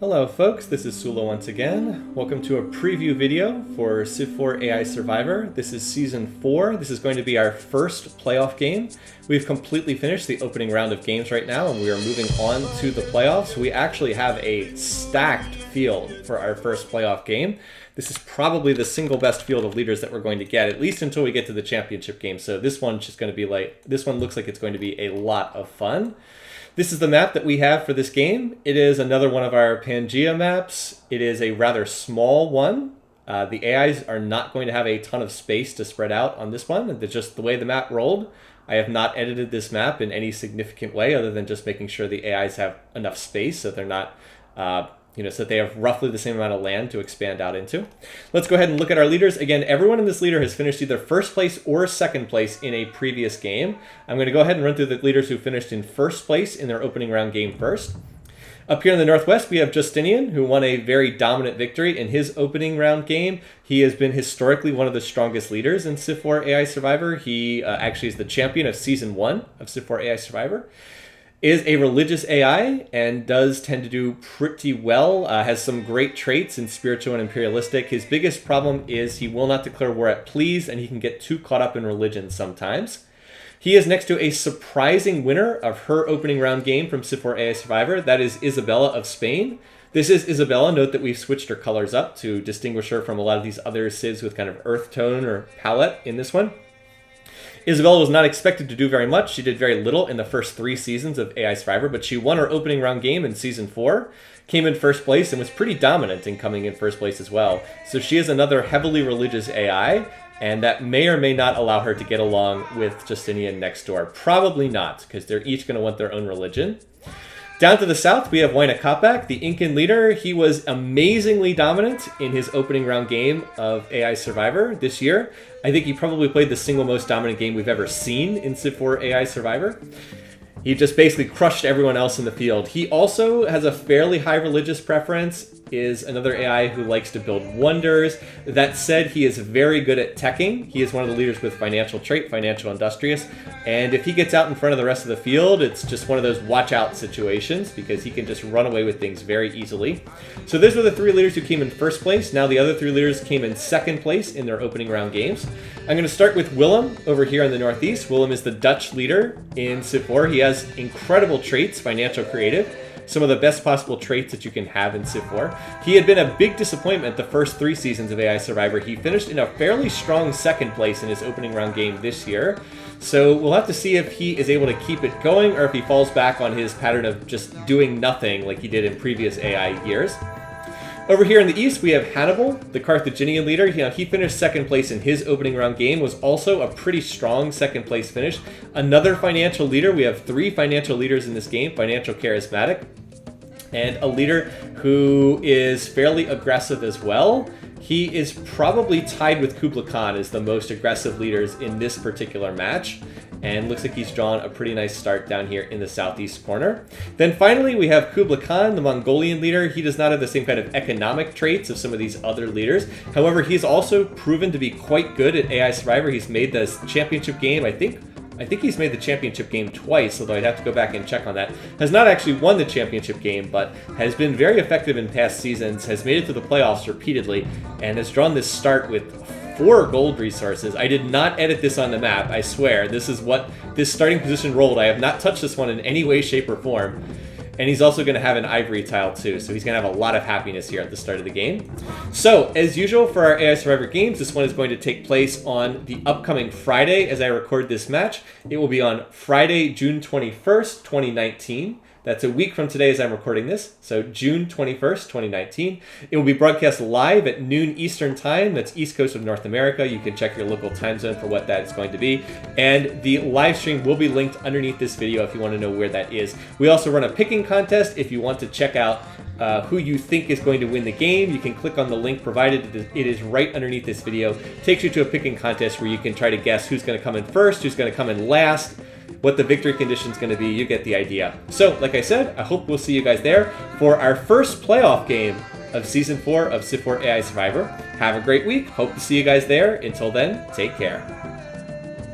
Hello folks, this is Sullla once again. Welcome to a preview video for Civ4 AI Survivor. This is Season 4. This is going to be our first playoff game. We've completely finished the opening round of games right now and we are moving on to the playoffs. We actually have a stacked field for our first playoff game. This is probably the single best field of leaders that we're going to get, at least until we get to the championship game. So this one's just going to be this one looks like it's going to be a lot of fun. This is the map that we have for this game. It is another one of our Pangea maps. It is a rather small one. The AIs are not going to have a ton of space to spread out on this one. It's just the way the map rolled. I have not edited this map in any significant way other than just making sure the AIs have enough space so they're not, so that they have roughly the same amount of land to expand out into. Let's go ahead and look at our leaders. Again, everyone in this leader has finished either first place or second place in a previous game. I'm going to go ahead and run through the leaders who finished in first place in their opening round game first. Up here in the northwest, we have Justinian, who won a very dominant victory in his opening round game. He has been historically one of the strongest leaders in Civ4 AI Survivor. He actually is the champion of Season 1 of Civ4 AI Survivor. Is a religious AI and does tend to do pretty well, has some great traits in spiritual and imperialistic. His biggest problem is he will not declare war at pleas and he can get too caught up in religion sometimes. He is next to a surprising winner of her opening round game from Civ4 AI Survivor. That is Isabella of Spain. This is Isabella. Note that we've switched her colors up to distinguish her from a lot of these other civs with kind of earth tone or palette in this one. Isabella was not expected to do very much. She did very little in the first 3 seasons of AI Survivor, but she won her opening round game in Season 4, came in first place, and was pretty dominant in coming in first place as well. So she is another heavily religious AI, and that may or may not allow her to get along with Justinian next door. Probably not, because they're each going to want their own religion. Down to the south, we have Winnicott, the Incan leader. He was amazingly dominant in his opening round game of AI Survivor this year. I think he probably played the single most dominant game we've ever seen in Civ4 AI Survivor. He just basically crushed everyone else in the field. He also has a fairly high religious preference, is another AI who likes to build wonders. That said, he is very good at teching. He is one of the leaders with financial trait, financial industrious. And if he gets out in front of the rest of the field, it's just one of those watch out situations because he can just run away with things very easily. So those were the 3 leaders who came in first place. Now the other 3 leaders came in second place in their opening round games. I'm going to start with Willem over here in the northeast. Willem is the Dutch leader in Civ4. He has incredible traits, financial, creative. Some of the best possible traits that you can have in Civ4. He had been a big disappointment the first 3 seasons of AI Survivor. He finished in a fairly strong second place in his opening round game this year. So we'll have to see if he is able to keep it going or if he falls back on his pattern of just doing nothing like he did in previous AI years. Over here in the east, we have Hannibal, the Carthaginian leader. He finished second place in his opening round game, was also a pretty strong second place finish. Another financial leader. We have 3 financial leaders in this game, financial charismatic, and a leader who is fairly aggressive as well. He is probably tied with Kublai Khan as the most aggressive leaders in this particular match. And looks like he's drawn a pretty nice start down here in the southeast corner. Then finally, we have Kublai Khan, the Mongolian leader. He does not have the same kind of economic traits of some of these other leaders. However, he's also proven to be quite good at AI Survivor. He's made this championship game, I think he's made the championship game twice, although I'd have to go back and check on that. Has not actually won the championship game, but has been very effective in past seasons, has made it to the playoffs repeatedly, and has drawn this start with 4 gold resources. I did not edit this on the map, I swear. This is what this starting position rolled. I have not touched this one in any way, shape, or form. And he's also going to have an ivory tile too, so he's going to have a lot of happiness here at the start of the game. So, as usual for our AI Survivor games, this one is going to take place on the upcoming Friday as I record this match. It will be on Friday, June 21st, 2019. That's a week from today as I'm recording this, so June 21st, 2019. It will be broadcast live at noon Eastern Time. That's East Coast of North America. You can check your local time zone for what that is going to be. And the live stream will be linked underneath this video if you want to know where that is. We also run a picking contest. If you want to check out who you think is going to win the game, you can click on the link provided. It is right underneath this video. It takes you to a picking contest where you can try to guess who's going to come in first, who's going to come in last, what the victory condition is going to be. You get the idea. So, like I said, I hope we'll see you guys there for our first playoff game of Season 4 of Civ4 AI Survivor. Have a great week. Hope to see you guys there. Until then, take care.